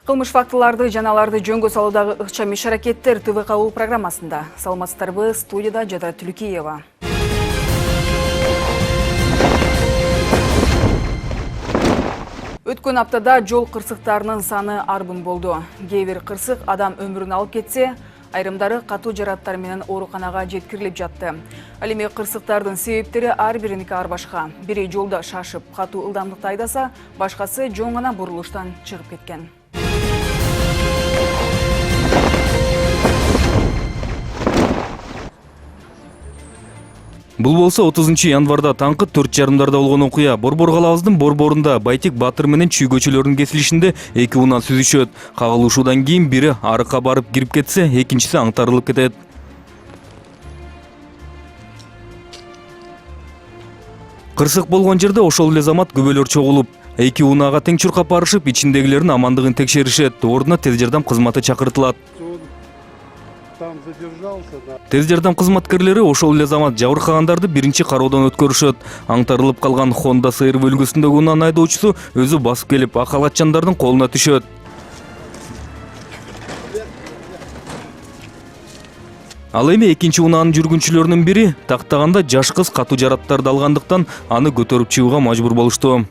Кылмыш фактыларды жаналарды жөнгө салуудагы ыкчам иш-аракеттер ТВК программасында. Саламатсыздарбы, студияда Жадыра Түлүкиева. Өткөн аптада жол кырсыктарынын саны арбын болду. Кээ бир кырсык адам өмүрүн алып кетсе, айрымдары катуу жараттар менен ооруканага жеткирилип жатты. Ал эми кырсыктардын себептери ар бириники ар башка. Бири жолда шашып, катуу ылдамдыкта айдаса, башкасы жөн гана бурулуштан чыгып кеткен. Бул болсо 30 январда таңкы 4:30 болгон окуя. Борбор калабыздын борборунда Байтек Батыр менен чүйгөчөлөрдүн кесилишинде эки унаа сүзүшөт. Кагылышуудан кийин бири арыкка барып кирип кетсе, экинчиси аңтарылып кетет. Кырсык болгон жерде ошол эле замат күбөлөр чогулуп, эки унаага тең чуркап барышып, ичиндегилердин амандыгын текшеришет. Ордуна тез жардам кызматы чакыртылат. Тез жардам кызматкерлери ошол эле замат жабыркагандарды биринчи кароодон өткөрүшөт. Аңтарылып калган Honda CR бөлгөсүндөгү унаанын айдоочусу өзү басып келип, ак халатчандардын колуна түшөт. Ал эми экинчи унаанын жүргүнчүлөрүнүн бири тактаганда жаш кыз катуу жараттарды алгандыктан аны көтөрүп чыгууга мажбур болушту.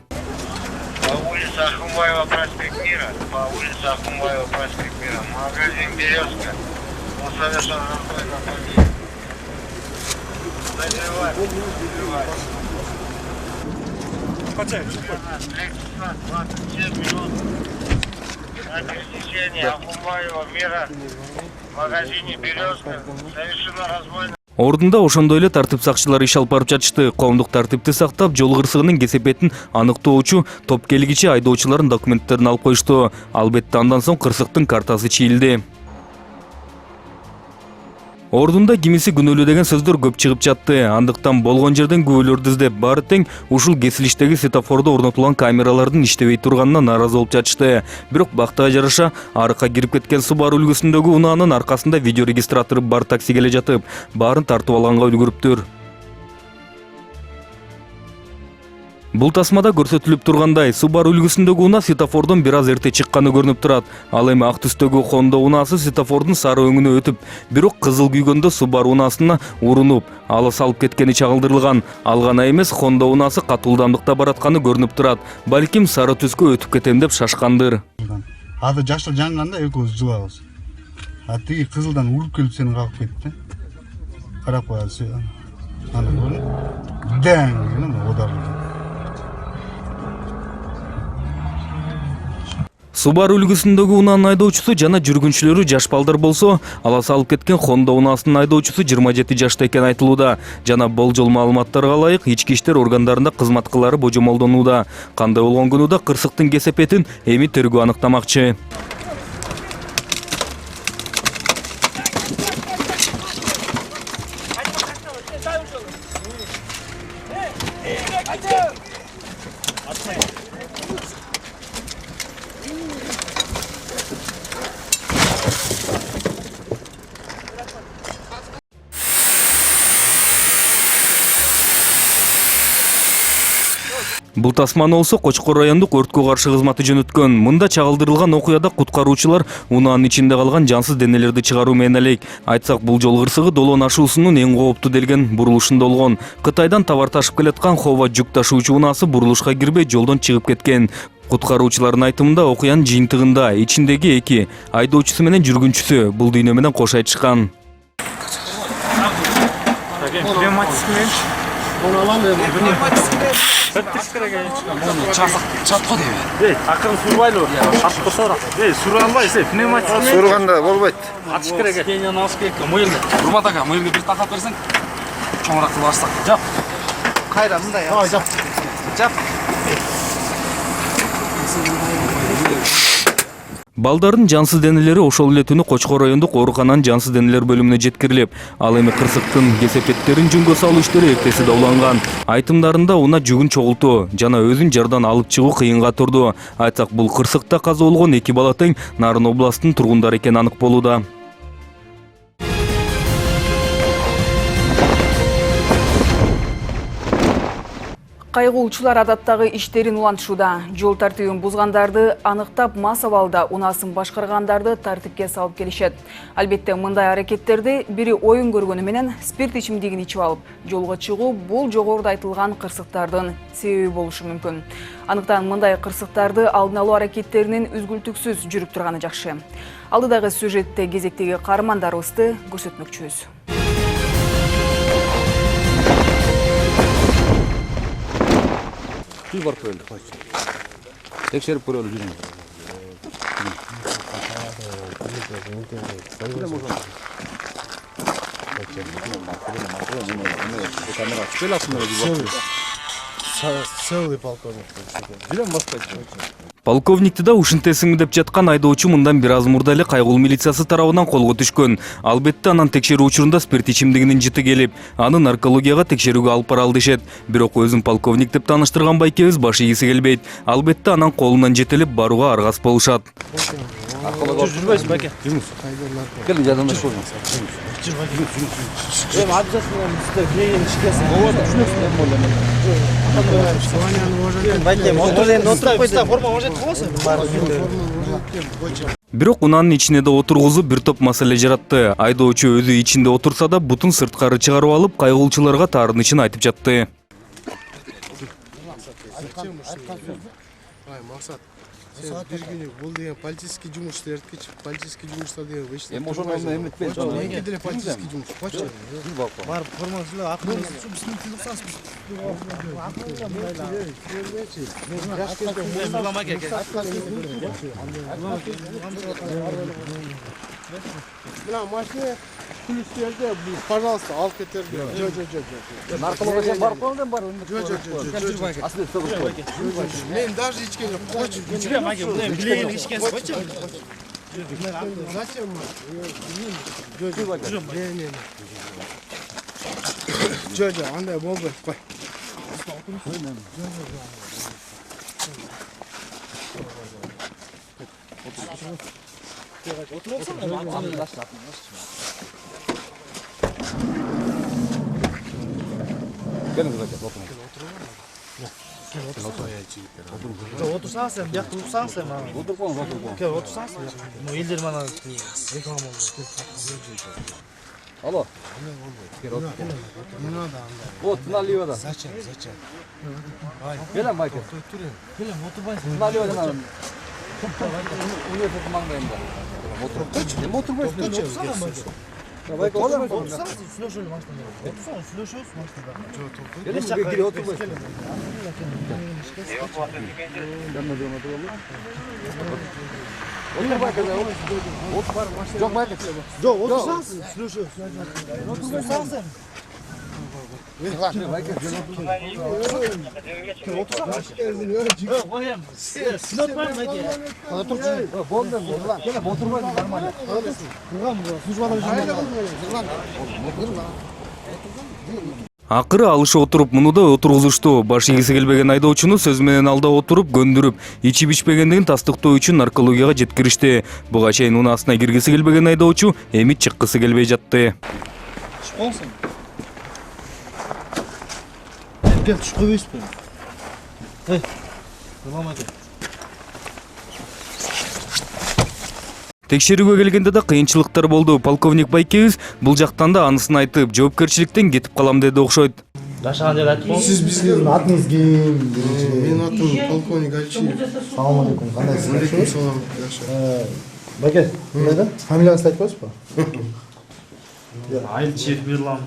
Ордунда ошондой эле тартип сакчылары иш алып барып жатышты. Коомдук тартипти сактап, жол кырсыгынын кесепетин аныктоочу топ келгичи айдоочулардын документтерин алып коюшту. Албетте андан соң кырсыктын картасы чийилди. Ордунда кимиси күнөөлүү деген сөздөр көп чыгып жатты. Андыктан болгон жерден күбөлөрдү издеп, баары тең ушул кесилиштеги светофордо орнотулган камералардын иштебей турганына нааразы болуп жатышты. Бирок бактыга жараша арыкка кирип кеткен Subaru үлгүсүндөгү унаанын аркасында видеорегистратору бар такси келе жатып, баарын тартып алганга үлгүрүптүр. Бул тасмада көрсөтүлүп тургандай, Subaru үлгүсүндөгү унаа светофордон бир аз эрте чыкканы көрүнүп турат. Ал эми ак түстөгү Honda унаасы светофордун сары өңүнө өтүп, бирок кызыл күйгөндө Subaru унаасына урунуп, алыс алып кеткени чагылдырылган. Ал гана эмес, Honda унаасы катуу ылдамдыкта баратканы көрүнүп турат. Балким сары түскө өтүп кетем деп шашкандыр. Аты жашыл жанганда экөөбүз жылабыз. А тиги кызылдан уруп келип сени кагып кетти. Карап коесуз. Аны көрүн. Дэң, одар. Subaru үлгүсүндөгү унаанын айдоочусу жана жүргүнчүлөрү жаш балдар болсо, алас алып кеткен Honda унаасынын айдоочусу 27 жашта экени айтылууда. Жана болжол маалыматтарга ылайык ички иштер органдарында кызмат кылары божомолдонууда. Кандай болгон күнүдө кырсыктын кесепетин эми тергөө аныктамакчы. Бул тасманы болсо Кочкор райондук өрткө каршы кызматы жөнөткөн. Мында чагылдырылган окуяда куткаруучулар унаанын ичинде калган жансыз денелерди чыгаруу менен элек. Айтсак, бул жол кырсыгы Долон ашуусунун эң кооптуу делген бурулушунда болгон. Кытайдан товар ташып келаткан Хова жүк ташуучу унаасы бурулушка кирбей жолдон чыгып кеткен. Куткаруучулардын айтымында окуянын жыйынтыгында ичиндеги эки айдоочусу менен жүргүнчүсү бул дүйнө менен кош айтышкан. Çatko değil. Akın surbaylı. Çatko sonra. Suru almayız. Pneumatik. Сурганда болбойт. Açık kere gel. Yine nasıl gel? Moyilge. Durma taka. Moyilge bir takap versen. Çoğurak kılarsak. Cap. Kayra mında ya. Cap. Cap. Балдардын жансыз денелери ошол эле түнү Кочкор райондук оорукананын жансыз денелер бөлүмүнө жеткирилип, ал эми кырсыктын кесепеттерин жөнгө салуу иштери эртеси да уланган. Айтымдарында унаа жүгүн чогултуу жана өзүн жардан алып чыгуу кыйынга турду. Айтсак, бул кырсыкта каза болгон эки бала тең Нарын областынын тургундары экени анык болууда. Кайгуулчулар адаттагы иштерин улантышууда. Жол тартибин бузгандарды аныктап, мас абалда унасын башкаргандарды тартипке салып келишет. Албетте мындай аракеттерди бири оюн көргөнү менен спирт ичимдигин ичип алып, жолго чыгуу бул жогоруда айтылган кырсыктардын себеби болушу мүмкүн. Аныктан мындай кырсыктарды алдын алуу аракеттеринин үзгүлтүксүз жүрүп турганы жакшы. Алдыдагы сюжетте кезектеги каармандарыбызды көрсөтмөкчүбүз. Tuz barıp koyalım. Tekşerip koyalım yüzünü. Целый полковник. Полковникти да ушинтесиңби деп жаткан айдоочу мындан бир аз мурда эле кайгул милициясы тарабынан колго түшкөн. Албетте анын текшерүү учурунда спирт ичимдигинин жыты келип, аны наркологияга текшерүүгө алып баралы дешет. Бирок өзүн полковник деп тааныштырган байкебиз баш ийгиси келбейт. Албетте анын колунан жетелеп барууга аргас болушат. Жүрбөйсүз байке. Келin жардамдаш болуңуз. Бирок унаанын ичине да отургузуп бир топ маселе жаратты. Айдоочу өзү ичинде отурса да бутун сырткары чыгарып алып, кайгуулчуларга таарынычын айтып жатты. Bir günü bul diye politik cumhuriyetler etkiç politik cumhuriyetler diye işte. Hem oşon olsa hem etmez. Ne gidile politik cumhuriyet. Kaç var formasıyla aklınız şu bismillah sans. Пожалуйста, al getir. Narkologa barıp koyalım var. Ben даже içken yok. Kaç. Bileğini içken kaçın. Зачем? Jojo, anda boldu. Koy. Gelin kızlar oturun. Otursan sen, bir yakın otursan sen. Otur koyun. Gel otursan sen. Bu ildir bana reklam oldu. Alo. Вот, налево. Зачем? Gelin Michael. Gel oturmayın. Налево надо. Университет маңдайында. Otur. Hem oturmayız. Давай oturmayız. Otursan şöyle şöyle başlayalım. Otursan şöyle şöyle başlayalım. Gelin geri oturmayız. Otur Michael. Yok Michael. Yok, otursan şöyle şöyle. Otursan sen. Koyayım. Sinot var mı ki? Boldan. Gelin oturmayız. Normal. Акыры алыша отуруп муну да отургузушту. Баш ийгиси келбеген айдоочуну сөз менен алда отуруп көндүрүп, ичип ичпегендигин тастыктоо үчүн наркологияга жеткиришти. Буга чейин унаасына киргиси келбеген айдоочу эми чыккысы келбей жатты. Olsun. Gel şu koyu ispir. Hey. Devam et. Текшерүүгө келгенде да кыйынчылыктар болду. Полковник байкебиз бул жактан да анысын айтып, жоопкерчиликтен кетип калам деди окшойт. Жашаған деп айтты. Siz bizden adınız kim? Benim adım polkovnik Alçiyev. Assalamu alaikum. Qandaysiz? Aleyküm selam. Yaşar. Baka, nima? Familiyangizni aytib qo'yasizmi? Alçiyev Birlam.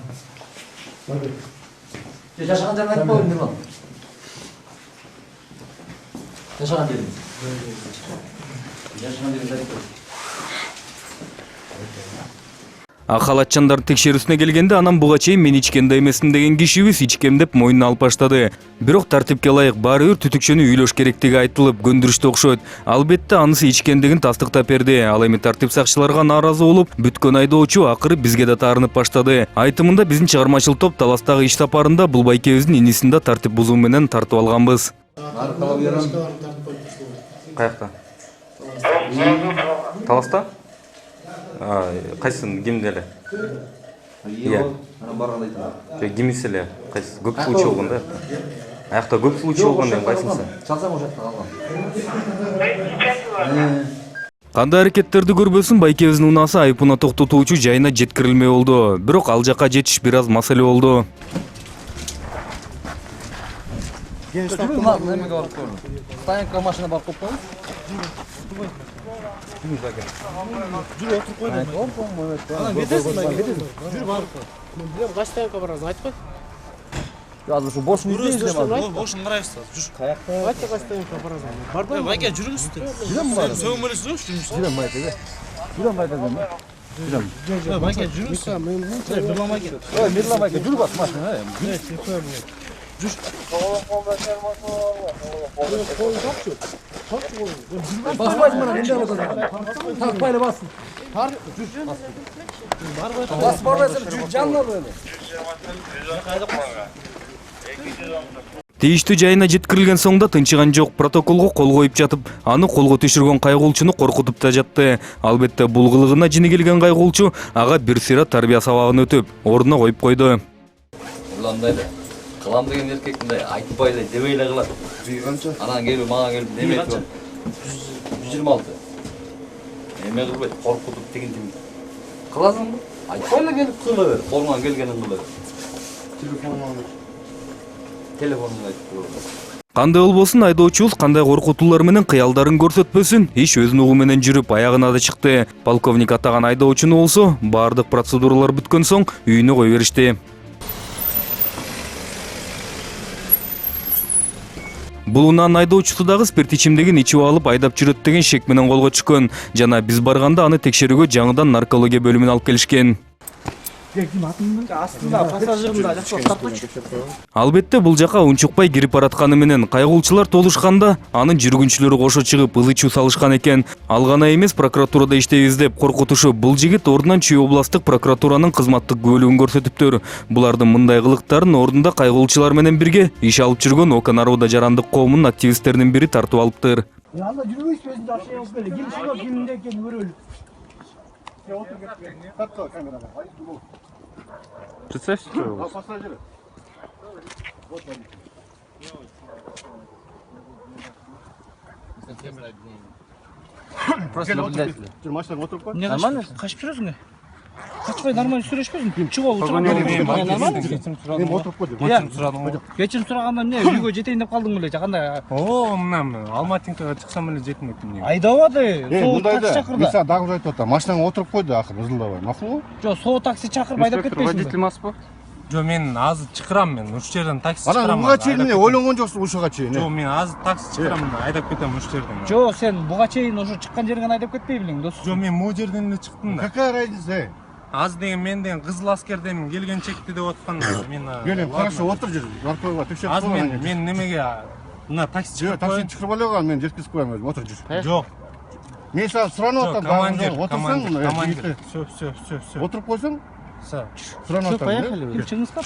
Yaşagan joyni aytib qo'ying Nurman. Yaşagan joyingiz. Yaşagan joyingizni aytib qo'ying. Ак халатчандардын текшерүүсүнө келгенде анан буга чейин мен ичкен да эмесмин деген кишибиз ичкем деп мойнуна алып баштады. Бирок тартипке ылайык баары бир түтүкчөнү үйлөш керектиги айтылып көндүрүштү окшойт. Албетте анысы ичкендигин тастыктап берди. Ал эми тартип сакчыларга нааразы болуп, бүткөн айдоочу акыры бизге да таарынып баштады. Айтымында биздин чыгармачыл топ Таластагы иш сапарында бул байкебиздин инисин да тартип бузуу менен тартып алганбыз. Каякта? Таласта? Кайсын кимде эле? Ана барганда айтам. Кимиси эле? Кайсы? Көп учуу болгон да. Аякта көп случай болгон эми кайсынысы? Чалсаң ошол жакта калган. Кандай аракеттерди көрбөсүн байкебиздин унаасы айыпына токтотуучу жайына жеткирилмей болду. Бирок ал жакка жетиш бир аз маселе болду. Немеге барып көрдүм. Стоянка машина барып коюп коюңуз. Жүр отуруп кой дейм. Анан кетесиң ба? Жүр барып кой. Мен билем кайсы стоянка барасың айтпай. Азыр ушу бош үйдүбүз деп ал. Бошун карайбыз. Жүр. Каякта? Айтпай кайсы стоянка барасың. Барбай. Байке жүрүңүз. Жүрөм бар. Сөңмөлөсүз жүрүңүз. Жүрөм байке. Жүрөм байке. Жүрөм. Байке жүрүңүз. Мен бирламай кет. Ой, бирламай кет. Жүр бас машина. Жүр. Баспайсың мына эмне болот? Тартпайлы бассын. Бас барбайсың, жүр жанына ал эми. Тийиштүү жайына жеткирилген соң да тынчыган жок. Протоколго кол коюп жатып, аны колго түшүргөн кайгуулчуну коркутуп да жатты. Албетте бул кылыгына жини келген кайгуулчу ага бир сыйра тарбия сабагын өтүп, ордуна коюп койду. Уландай кылам деген эркек мындай айтпай эле дебей эле кылат. Анан келип мага келип неме айтып 126. Эме кылбайт, коркутуп тигин-тигин. Кыласыңбы? Айтпай эле келип кыла бер. Колуңан келгенин кыла бер. Телефонун айтып кыла бер. Кандай болбосун айдоочубуз кандай коркутуулар менен кыялдарын көрсөтпөсүн, иш өзүнүн угу менен жүрүп аягына да чыкты. Полковник атаган айдоочуну болсо баардык процедуралар бүткөн соң үйүнө кое беришти. Бул унаанын айдоочусу дагы спирт ичимдигин ичип алып айдап жүрөт деген шек менен колго түшкөн. Жана биз барганда аны текшерүүгө жаңыдан наркология бөлүмүнө алып келишкен. Албетте бул жака унчукпай кирип баратканы менен кайгуулчулар толушканда анын жүргүнчүлөрү кошо чыгып ылы чуу салышкан экен. Ал гана эмес, прокуратурада иштейбиз деп коркутушуп, бул жигит ордунан Чүй областтык прокуратуранын кызматтык күбөлүгүн көрсөтүптүр. Булардын мындай кылыктарын ордунда кайгуулчулар менен бирге иш алып жүргөн ОК Народа жарандык коомунун активисттеринин бири тартып алыптыр. Анда жүрбөйсүз өзүнчө акча алып келе. Кимши кимде экенин көрөлү. Представьте, что у вас. Просто наблюдатель. Нормально? Качып жүрөсүң? Качпай нормально сүрөшпөсүң. Чыгып нормально? Кечирим сураганда эмне үйгө жетейин деп калдың беле? Кандай? О, мынам Алматинкага чыксам эле жетим экен. Айдабады. Соот такси чакырды. Мен сага дагы айтып атам. Машинаңа отуруп койду акыр ызылдабай. Макулбу? Жок, соот такси чакырып айдап кетпейсиңби? Водитель маспы? Жо, мен азыр чакырам мен. Уш жерден такси Анан чакырам. буга чейин эмне ойлонгон жоксуң ушуга чейин? Жо, мен азыр такси чакырам, айдап кетем уш жерден. Жок, сен буга чейин ошо чыккан жериңен айдап кетпей белең, дос. Жо, мен могу жерден эле чыктым да. Какая разница? Аз деген мен деген кызыл аскерден келген чекти деп аткан. Мен Келем, хорошо, отур жер. Наркология текшерип аз мен немеге мына такси Жок, чыгып такси коюн. чакырып алган, мен жеткизип коем өзүм. Отур жер. Жок. Мен сага суранып атам, Командир, отурсаң, командир. Всё. отуруп койсоң, Всё. суранып атам. Чыгыңызга,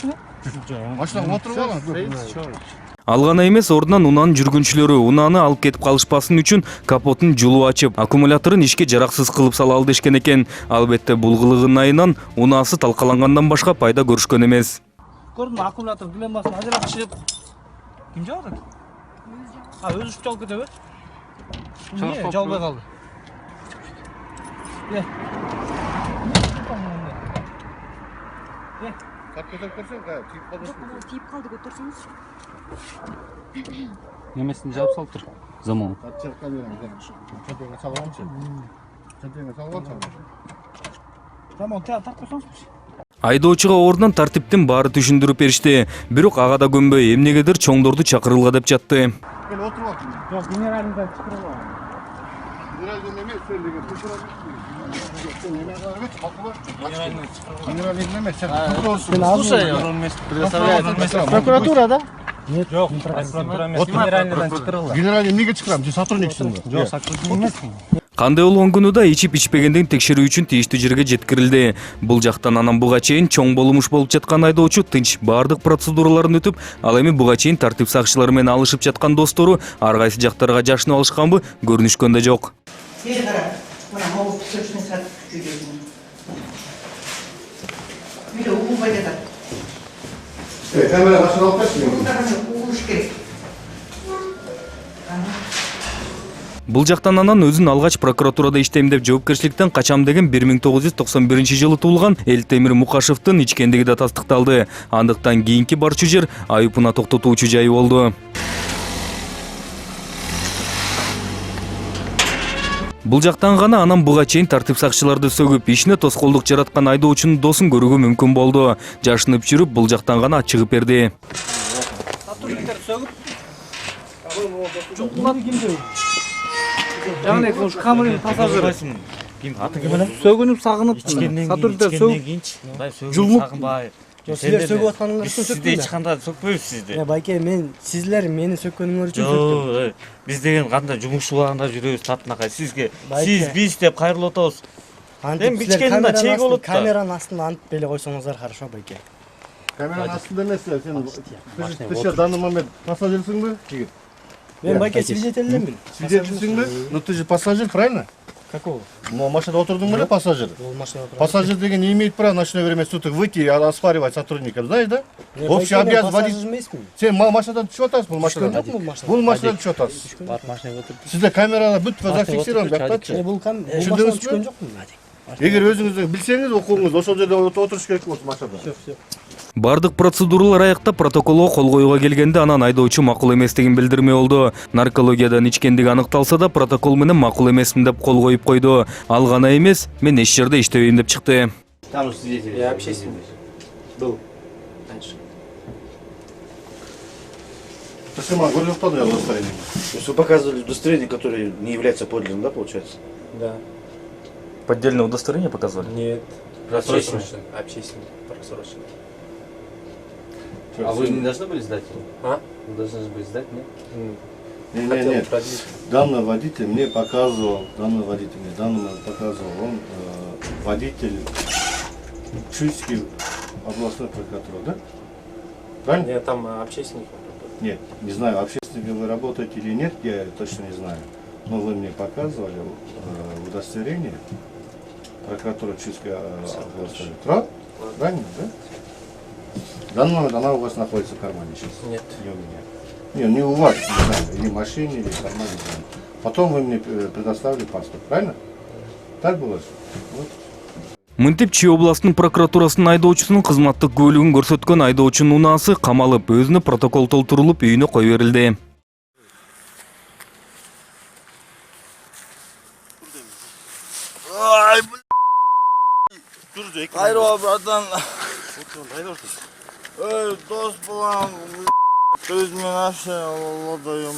Машинага отуруп алган. Ал гана эмес, ордунан унаанын жүргүнчүлөрү унааны алып кетип калышпасын үчүн капотун жулуп ачып, аккумуляторун ишке жараксыз кылып сала алды дешкен экен. Албетте бул кылыгынын айынан унаасы талкалангандан башка пайда көрүшкөн эмес. көрдүм, аккумулятор дилеммасын ажыратышып. Ким жабады? Өзү уштап алып кетеби? Эмне жалбай калды? Тиіп қалды, көтерсеңіз. Немесini жауып салып тұр. Заман. Tamam, tart koysаңыз. Айдоочуга ордунан тартиптин баары түшүндүрүп беришти. Бирок ага да көнбөй, эмнегедир чоңдорду чакырылга деп жатты. Мен отуруп атам. Жок, генералды чакырып алам. Генералдын эме сөйлөгөн түшүрөт. Прокуратура, да? Жок, прокуратура эмес, генеральныйдан чакырылды. Генерал эмнеге чакырам? Сен сотрудниксиң. Жок, сотрудник эмесмин. Кандай болгон күнү да ичип ичпегендигин текшерүү үчүн тийиштүү жерге жеткирилди. Бул жактан анан буга чейин чоң болумуш болуп жаткан айдоочу тынч баардык процедураларын өтүп, ал эми буга чейин тартип сакчылары менен алышып жаткан достору ар кайсы жактарга жашынып алышканбы көрүнүшкөн да жок. Бери кара. Мына могу песочный сад жүрөсүң. Үйдө угулбай жатат. Камера ашып алып кайсың? Угулдар угулуш керек. Бул жактан анан өзүн алгач прокуратурада иштейм деп жоопкерчиликтен качам деген 1991-жылы туулган Элтемир Мукашевдин ичкендиги да тастыкталды. Андыктан кийинки барчу жер айыпына токтотуучу жайы болду. Бул жактан гана анан буга чейин тартип сакчыларды сөгүп, ишине тоскоолдук жараткан айдоочунун досун көрүүгө мүмкүн болду. Жашынып жүрүп, бул жактан гана чыгып берди. Сотрудниктер сөгүп. Жокулан кимди? Яғни ушу камерын пассажир. Ким аты ким эле? Сөгүнүп сагынып сотрудниктер сөгүп. Сагынбай. Сіздер сөгіп атқаныңыз үшін Сізде сөкпеймін. ешқандай сөкпейбіз сізді. Байке, сіздер мені сөккөнүңөр үчүн сөктүм. Жок, биз деген кандай жумушчу багында жүрөбүз татынакай. Сизге Байке. сиз биз деп кайрылып атабыз. Антип Эми бичкенин чеги болот да. камеранын астында антип беле койсоңуздар хорошо, байке. Камеранын астында эмес, сен ты в данный момент пассажирсиңби? Жигит. Мен байке свидетелмин. Свидетельсиңби? Ну ты же пассажир, правильно? Какого? Машинада отурдуң беле пассажир? Пассажир деген не имеет права в ночное время суток выйти и оспаривать сотрудников, знаешь, да? Общий обязан водить. Сен машинадан түшүп атасың, бул машинадан. Бул машинадан түшүп атасың. Сизде камерада бүт зафиксирован бияктачы. Бул машинадан түшкөн жокмун. Эгер өзүңүз билсеңиз, окуңуз, ошол жерде отуруш керек болот машинада. Бардык процедуралар аяктап протоколго кол коюуга келгенде анан айдоочу макул эместигин билдирме болду. Наркологиядан ичкендиги аныкталса да протокол менен макул эмесмин деп кол коюп койду. Ал гана эмес, мен эч жерде иштебейм деп чыкты. Там свидетель. Я общественный. Был. Раньше. Сама говорил, что я удостоверение. То есть вы показывали удостоверение, которое не является подлинным, да, получается? Да. Поддельное удостоверение показывали? Нет. Просроченное. Общественный. Просроченный. А вы не должны были сдать его? А? Вы должны были сдать, нет? Нет. Данный водитель мне показывал, он водитель Чуйской областной прокуратуры, да? Правильно? Нет, там общественник. Нет, не знаю, общественником вы работаете или нет, я точно не знаю. Но вы мне показывали удостоверение прокуратуры Чуйской областной. Правильно, да? В данный момент она у вас находится в кармане сейчас? Нет. Не у меня. Не у вас, не знаю, или в машине, или в кармане. Не знаю. Потом вы мне предоставили паспорт, правильно? Так было? Вот. Мынтип Чүй областынын прокуратурасынын айдоочусунун кызматтык көлүгүн көрсөткөн айдоочунун унаасы камалып, өзүнө протокол толтурулуп үйүнө кое берилди. Кайрова, братан. Дос булам. Өзүмөн ашык.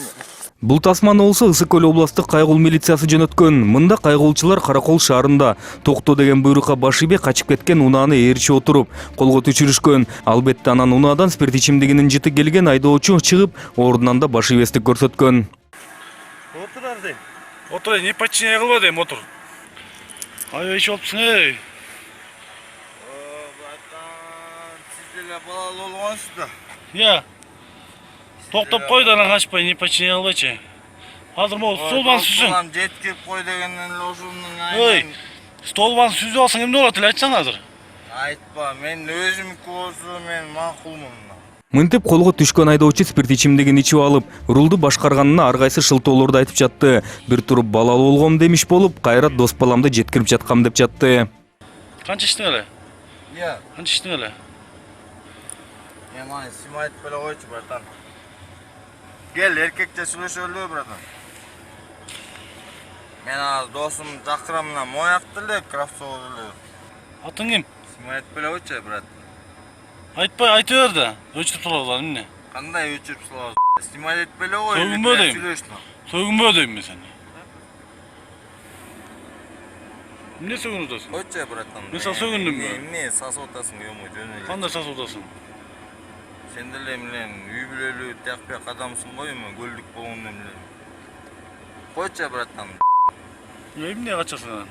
Бул тасманы болсо Ысык Көл областык кайгыл милициясы жөнөткөн. Мында кайгылчылар Каракол шаарында токто деген буйрукка баш ийбей качып кеткен унааны ээрчи отуруп колго түшүрүшкөн. Албетте анан унаадан спирт ичимдигинин жыты келген айдоочу чыгып, ордунан да баш ийбестик көрсөткөн. Отур арды. Отур, не подчиняй кылба дейм, отур. Ай, ич болупсуң, эй. Братан, сиздерге балалуу болгонсуздар. Я. Токтоп кой да анан качпай, не подчиняй кылбайчы. Азыр могу столбан сүзүң. Жеткип кой дегенден эле ошонун Ой, столбан сүзүп алсаң эмне болот эле айтсаң азыр. Айтпа, мен өзүмдүкү болсо мен макулмун. Мынтип колго түшкөн айдоочу спирт ичимдигин ичип алып, рулду башкарганына ар кайсы шылтоолорду айтып жатты. Бир туруп балалуу болгом демиш болуп, кайра дос баламды жеткирип жаткам деп жатты. Канча иштиң эле? Я, Канча иштиң эле? мен аны сим айтып эле койчу, братан. Кел, эркекче сүйлөшөлү, братан. Мен азыр досум Жакыра менен мояктыр эле, кроссовок эле. Атың ким? Сим айтып эле койчу, брат. Айтпай, айта бер да. Өчүрүп турабыз эмне? Кандай өчүрүп салабыз? Сим айтып эле кой. Сөгүнбө дейм. Сөгүнбө дейм мен сени. Эмне сөгүнүп атасың? Койчу, братан. Мен сага сөгүндүмбү? Эмне сасып атасың, жөнөй жөнөй. Кандай сасып атасың? Сен деле менен үй бүлөлүү тякпек адамсың го эми, көлдүк болгондон эле. Койчу, братан. Эмне качасың?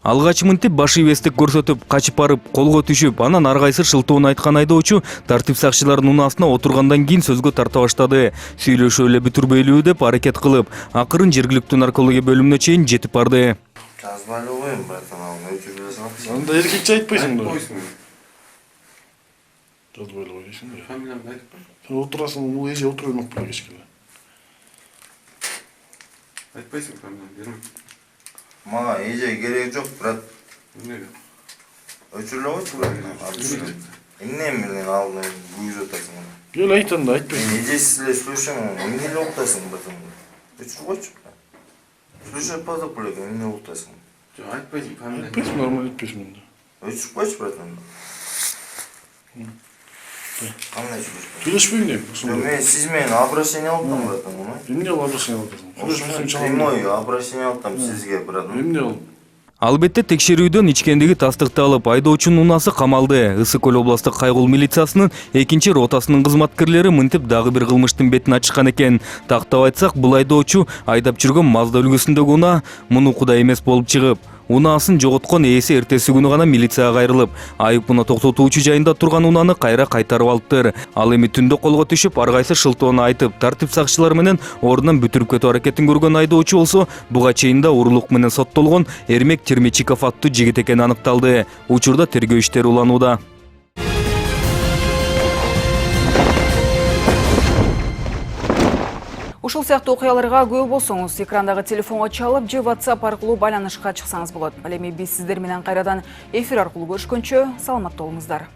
Алгач мынтип баш ийбестик көрсөтүп, качып барып, колго түшүп, анан ар кайсы шылтоон айткан айдоочу тартип сакчыларынын унаасына отургандан кийин сөзгө тарта баштады. Сүйлөшүп эле бүтүрбөйлүү деп аракет кылып, акырын жергиликтүү наркология бөлүмүнө чейин жетип барды. Жазбайлы коем, братан, аны өчүрүп берсең. Анда эркекче айтпайсың да. Койсуң. Жазбайлы кой дейсиң да. Фамилиямды айтып кой. Отырасың, бұл еже отыра алмақ бұл кешке. Айтпайсың фамилияны, берме. Мага эже керек жок, брат. Эмнеге? Өчүрүлө койчу, брат. Эмне менен алдын буйруп атасың аны? Ел айтanda айтпайсың. Мен эжесиз эле сүйлөшөм, эмне эле уктасың, братан? Өчүрүп койчу. Сүйлөшөп базап элек, эмне уктасың? Жок, айтпайсың фамилияны. Айтпайсың, нормально айтпайсың мында. Өчүрүп койчу, братан. Кандай сүйлөшпөй? Сүйлөшпөйм деп. Мен сиз менен обращение алып братан, муну. Эмне ал обращение аласың? Прямой обращение алып сизге, братан. Эмне ал? Албетте текшерүүдөн ичкендиги тастыкталып, айдоочунун унаасы камалды. Ысык Көл областык кайгыл милициясынын 2-чи ротасынын кызматкерлери мынтип дагы бир кылмыштын бетин ачышкан экен. Тактап айтсак, бул айдоочу айдап жүргөн Mazda үлгүсүндөгү унаа мунукудай эмес болуп чыгып, унаасын жоготкон ээси эртеси күнү гана милицияга кайрылып, айыппуна токтотуучу жайында турган унааны кайра кайтарып алыптыр. Ал эми түндө колго түшүп, ар кайсы шылтоону айтып, тартип сакчылары менен ордунан бүтүрүп кетүү аракетин көргөн айдоочу болсо, буга чейин да урурлук менен соттолгон Эрмек Термечиков аттуу жигит экени аныкталды. Учурда тергөө иштери уланууда. Ушул сыяктуу окуяларга күбө болсоңуз, экрандагы телефонго чалып же WhatsApp аркылуу байланышка чыксаңыз болот. Ал эми биз сиздер менен кайрадан эфир аркылуу көрүшкөнчө саламатта болуңуздар.